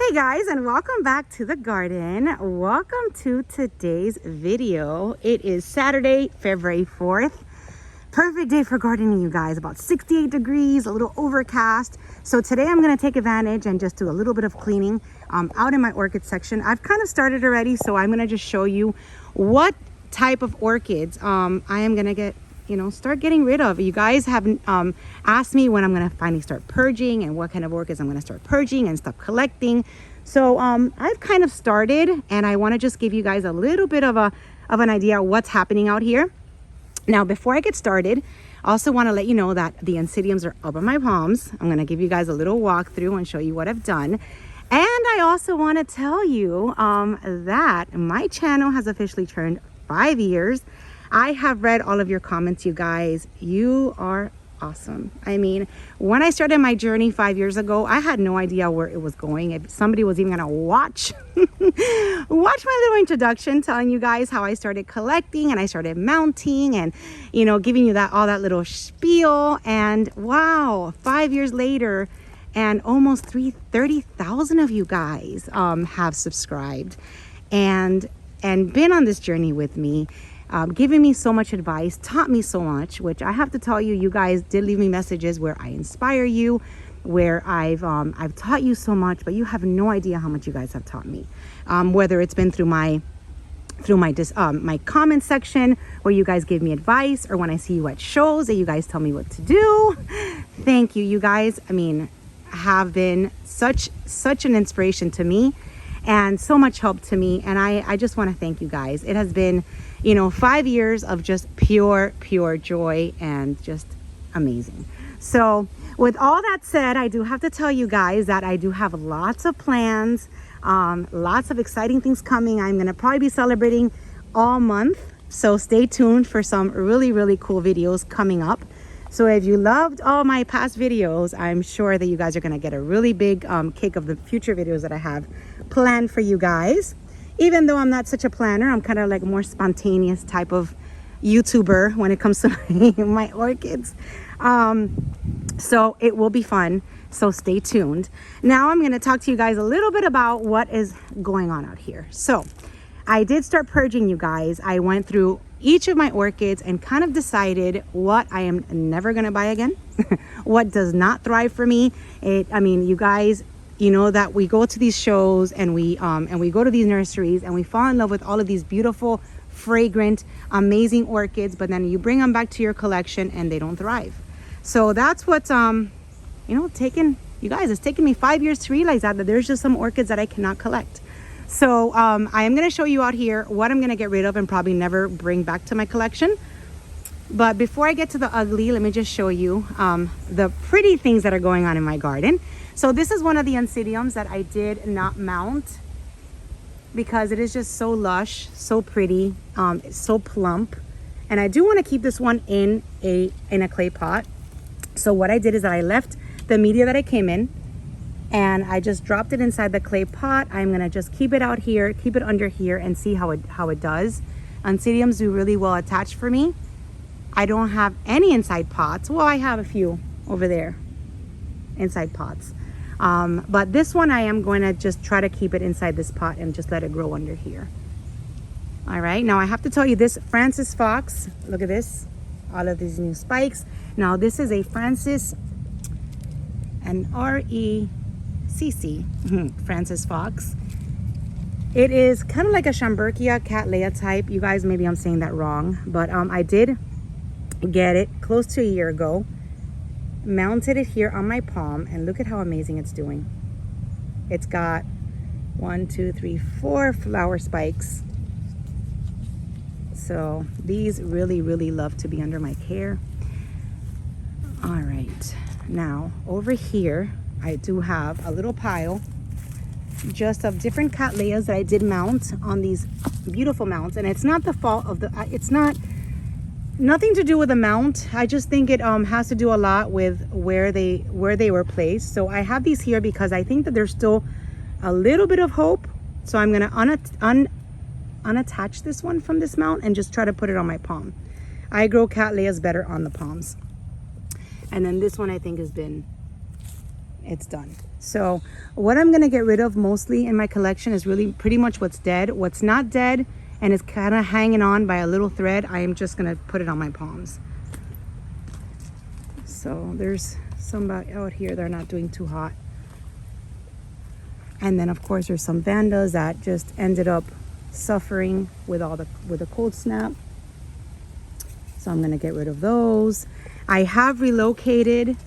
Hey guys, and welcome back to the garden. Welcome to today's video. It is Saturday, February 4th. Perfect day for gardening, you guys. About 68 degrees, a little overcast. So today I'm going to take advantage and just do a little bit of cleaning out in my orchid section. I've kind of started already, so I'm going to just show you what type of orchids I am going to get, start getting rid of. You guys have asked me when I'm going to finally start purging and what kind of orchids I'm going to start purging and stop collecting. So I've kind of started, and I want to just give you guys a little bit of an idea of what's happening out here. Now, before I get started, I also want to let you know that the Oncidiums are up on my palms. I'm going to give you guys a little walkthrough and show you what I've done. And I also want to tell you that my channel has officially turned 5 years. I have read all of your comments, you guys. You are awesome. I mean, when I started my journey 5 years ago, I had no idea where it was going. If somebody was even gonna watch my little introduction, telling you guys how I started collecting and I started mounting and giving you all that little spiel. And wow, 5 years later, and almost 30,000 of you guys have subscribed and been on this journey with me. Giving me so much advice, taught me so much, which I have to tell you, you guys did leave me messages where I inspire you, where I've taught you so much, but you have no idea how much you guys have taught me. Whether it's been through my comment section where you guys give me advice, or when I see you at shows that you guys tell me what to do. Thank you, you guys. I mean, have been such an inspiration to me and so much help to me. And I just want to thank you guys. It has been 5 years of just pure joy and just amazing. So with all that said, I do have to tell you guys that I do have lots of plans, lots of exciting things coming. I'm going to probably be celebrating all month. So stay tuned for some really cool videos coming up. So if you loved all my past videos, I'm sure that you guys are going to get a really big kick of the future videos that I have planned for you guys. Even though I'm not such a planner, I'm kind of like a more spontaneous type of YouTuber when it comes to my orchids. So it will be fun. So stay tuned. Now I'm going to talk to you guys a little bit about what is going on out here. So I did start purging, you guys. I went through each of my orchids and kind of decided what I am never going to buy again. What does not thrive for me. I mean, you guys, that we go to these shows and we go to these nurseries and we fall in love with all of these beautiful, fragrant, amazing orchids, but then you bring them back to your collection and they don't thrive. So that's what's it's taken me 5 years to realize that there's just some orchids that I cannot collect. So I am going to show you out here what I'm going to get rid of and probably never bring back to my collection. But before I get to the ugly, let me just show you the pretty things that are going on in my garden. So this is one of the Oncidiums that I did not mount because it is just so lush, so pretty, it's so plump. And I do want to keep this one in a clay pot. So what I did is that I left the media that I came in and I just dropped it inside the clay pot. I'm going to just keep it out here, keep it under here and see how it does. Oncidiums do really well attached for me. I don't have any inside pots. Well, I have a few over there, inside pots. But this one I am going to just try to keep it inside this pot and just let it grow under here. All right, now I have to tell you this Francis Fox, look at this, all of these new spikes. Now this is a Francis, an R-E-C-C, Francis Fox. It is kind of like a Schomburgkia Cattleya type. You guys, maybe I'm saying that wrong, but I did get it close to a year ago. Mounted it here on my palm and look at how amazing it's doing. It's got 1, 2, 3, 4 flower spikes. So these really love to be under my care. All right, now over here I do have a little pile just of different Cattleyas that I did mount on these beautiful mounts, and it's not the fault of nothing to do with the mount. I just think it has to do a lot with where they were placed. So I have these here because I think that there's still a little bit of hope. So I'm gonna unattach this one from this mount and just try to put it on my palm. I grow Cattleyas better on the palms. And then this one I think it's done. So what I'm gonna get rid of mostly in my collection is really pretty much what's dead. What's not dead and is kind of hanging on by a little thread, I am just gonna put it on my palms. So there's some out here that are not doing too hot. And then of course there's some vandas that just ended up suffering with the cold snap. So I'm gonna get rid of those. I have relocated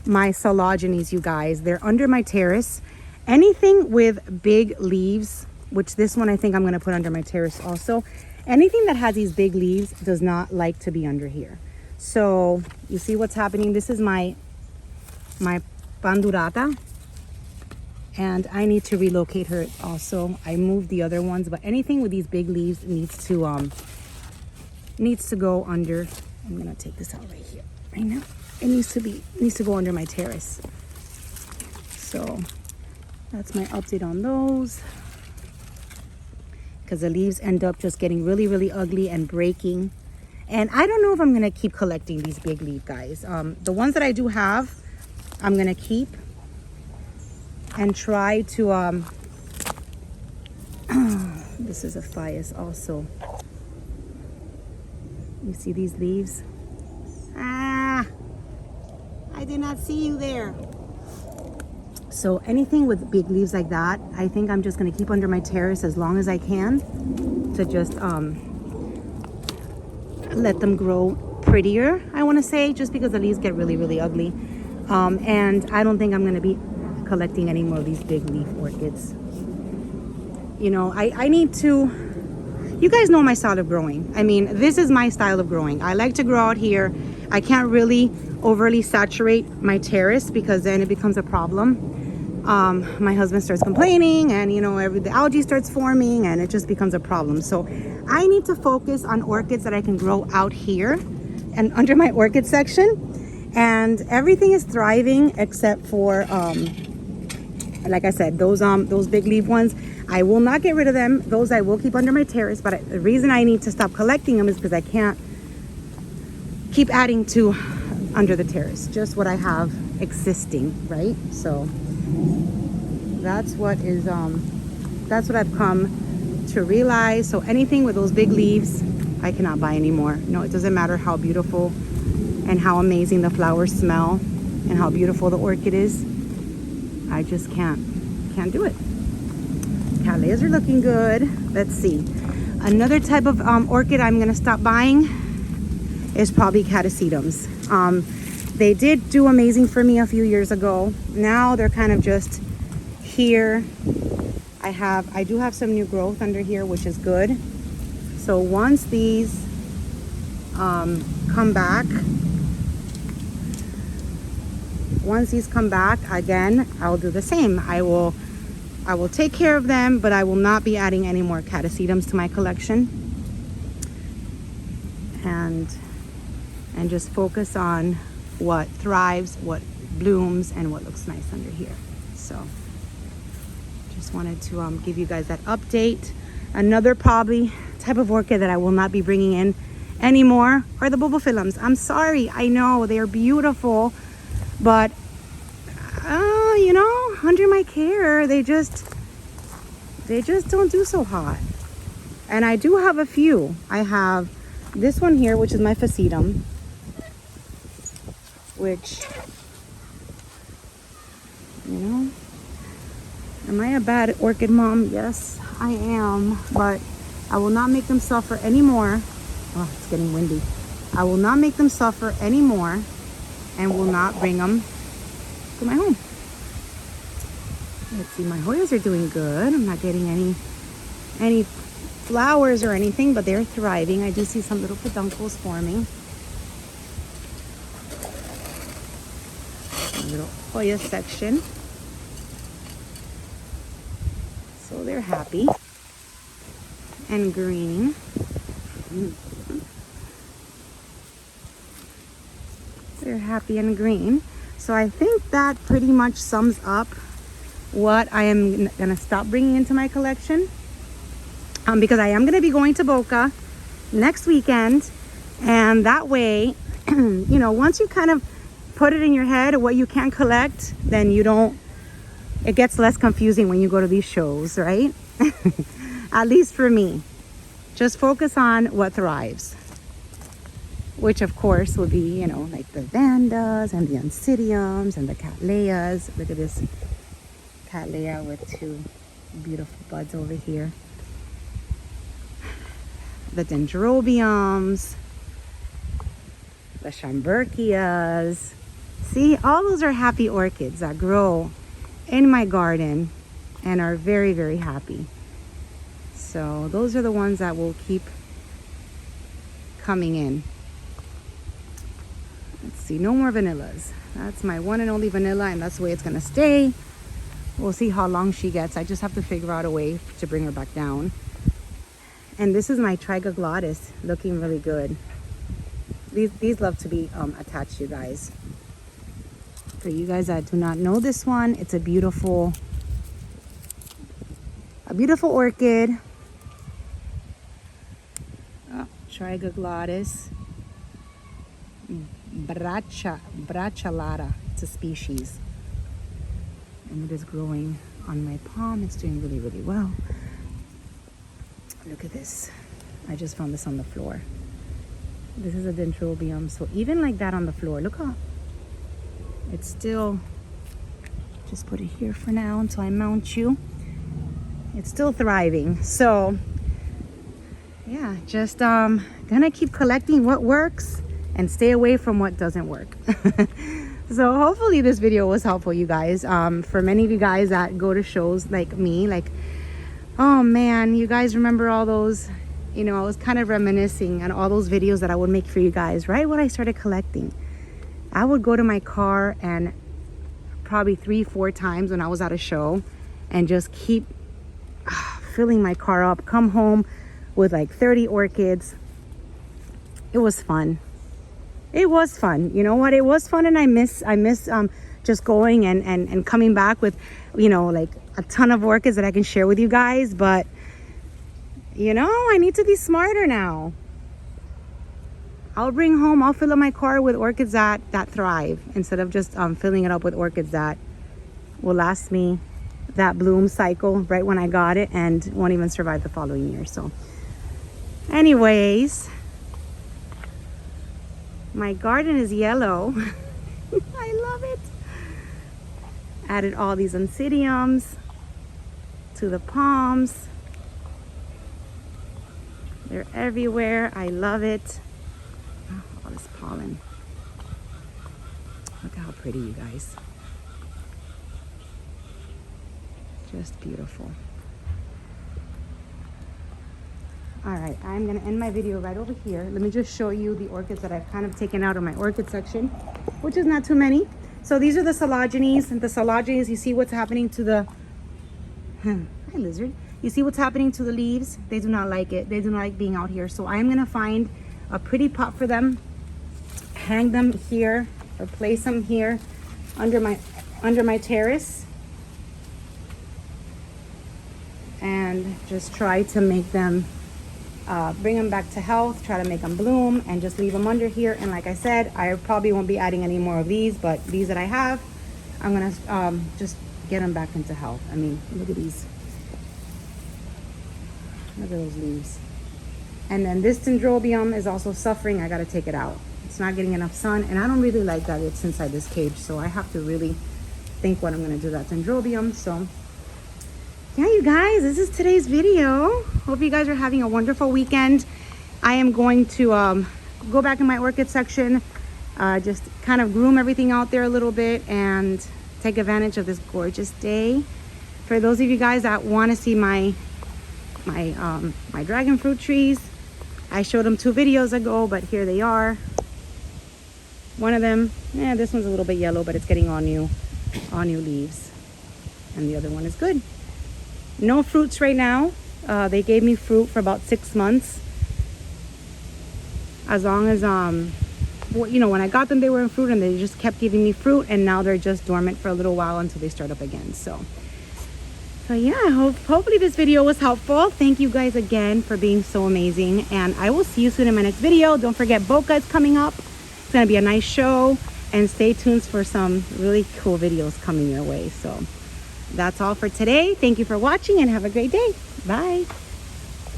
my Sologenies, you guys. They're under my terrace. Anything with big leaves, which this one I think I'm gonna put under my terrace also. Anything that has these big leaves does not like to be under here. So you see what's happening? This is my Pandurata, and I need to relocate her also. I moved the other ones, but anything with these big leaves needs to go under. I'm gonna take this out right here right now. It needs to go under my terrace. So that's my update on those, because the leaves end up just getting really, really ugly and breaking. And I don't know if I'm gonna keep collecting these big leaf guys. The ones that I do have, I'm gonna keep and try to this is a Fias also. You see these leaves? Ah, I did not see you there. So anything with big leaves like that, I think I'm just gonna keep under my terrace as long as I can to just let them grow prettier, I wanna say, just because the leaves get really, really ugly. And I don't think I'm gonna be collecting any more of these big leaf orchids. You know, I need to, you guys know my style of growing. I mean, this is my style of growing. I like to grow out here. I can't really overly saturate my terrace because then it becomes a problem. My husband starts complaining, and you know, the algae starts forming, and it just becomes a problem. So I need to focus on orchids that I can grow out here and under my orchid section. And everything is thriving except for, like I said, those big leaf ones. I will not get rid of them. Those I will keep under my terrace, but the reason I need to stop collecting them is because I can't keep adding to under the terrace, just what I have existing, right? So that's what I've come to realize. So anything with those big leaves, I cannot buy anymore. No, it doesn't matter how beautiful and how amazing the flowers smell and how beautiful the orchid is. I just can't do it. Callias are looking good. Let's see. Another type of orchid I'm gonna stop buying is probably catasetums. They did do amazing for me a few years ago. Now they're kind of just here. I do have some new growth under here, which is good. So once these come back, again, I'll do the same. I will take care of them, but I will not be adding any more catasetums to my collection, and just focus on what thrives, what blooms, and what looks nice under here. So just wanted to give you guys that update. Another probably type of orchid that I will not be bringing in anymore are the bulbophyllums. I'm sorry, I know they are beautiful, but you know, under my care, they just don't do so hot. And I do have a few. I have this one here, which is my phacetum, which, you know, am I a bad orchid mom? Yes, I am, but I will not make them suffer anymore. Oh, it's getting windy. I will not make them suffer anymore, and will not bring them to my home. Let's see, my Hoyas are doing good. I'm not getting any flowers or anything, but they're thriving. I do see some little peduncles forming. A little Hoya section. So they're happy and green. They're happy and green. So I think that pretty much sums up what I am gonna stop bringing into my collection, because I am gonna be going to Boca next weekend, and that way, you know, once you kind of put it in your head what you can collect, then you don't it gets less confusing when you go to these shows, right? At least for me. Just focus on what thrives, which of course will be, you know, like the Vandas and the Oncidiums and the Cattleyas. Look at this Cattleya with two beautiful buds over here. The Dendrobiums, the Schomburgkias. See, all those are happy orchids that grow in my garden and are very, very happy. So those are the ones that will keep coming in. Let's see, no more vanillas. That's my one and only vanilla, and that's the way it's gonna stay. We'll see how long she gets. I just have to figure out a way to bring her back down. And this is my Trigoglottis, looking really good. These love to be attached, you guys. For you guys that do not know this one, it's a beautiful orchid. Oh, Trigoglottis brachyolata. It's a species. And it is growing on my palm. It's doing really, really well. Look at this. I just found this on the floor. This is a Dendrobium. So even like that on the floor, look how it's still, just put it here for now until I mount you. It's still thriving. So yeah, just gonna keep collecting what works and stay away from what doesn't work. So hopefully this video was helpful, you guys. For many of you guys that go to shows like me, like, oh man, you guys remember all those, you know, I was kind of reminiscing on all those videos that I would make for you guys right when I started collecting. I would go to my car and probably 3-4 times when I was at a show and just keep filling my car up, come home with like 30 orchids. It was fun. It was fun. You know what? It was fun, and I miss just going and coming back with, you know, like a ton of orchids that I can share with you guys. But you know, I need to be smarter now. I'll fill up my car with orchids that thrive instead of just filling it up with orchids that will last me that bloom cycle right when I got it and won't even survive the following year. So anyways, my garden is yellow. I love it. Added all these Oncidiums to the palms. They're everywhere. I love it. Oh, all this pollen. Look how pretty, you guys. Just beautiful. All right, I'm gonna end my video right over here. Let me just show you the orchids that I've kind of taken out of my orchid section, which is not too many. So these are the Collagenes, and the Collagenes, you see what's happening to the, hi lizard. You see what's happening to the leaves? They do not like it. They do not like being out here. So I'm gonna find a pretty pot for them, hang them here, or place them here under my terrace, and just try to make them bring them back to health, try to make them bloom, and just leave them under here. And like I said, I probably won't be adding any more of these, but these that I have, I'm gonna just get them back into health. I mean, look at these. Look at those leaves. And then this Dendrobium is also suffering. I gotta take it out. It's not getting enough sun, and I don't really like that it's inside this cage, so I have to really think what I'm gonna do with that Dendrobium. So yeah, you guys, this is today's video. Hope you guys are having a wonderful weekend. I am going to go back in my orchid section, just kind of groom everything out there a little bit and take advantage of this gorgeous day. For those of you guys that want to see my dragon fruit trees, I showed them 2 videos ago, but here they are. One of them, this one's a little bit yellow, but it's getting all new leaves, and the other one is good. No fruits right now. They gave me fruit for about 6 months. As long as you know, when I got them, they were in fruit, and they just kept giving me fruit, and now they're just dormant for a little while until they start up again. So yeah, hopefully this video was helpful. Thank you guys again for being so amazing, and I will see you soon in my next video. Don't forget, Boca is coming up. It's gonna be a nice show, and stay tuned for some really cool videos coming your way. So That's all for today. Thank you for watching and have a great day. Bye.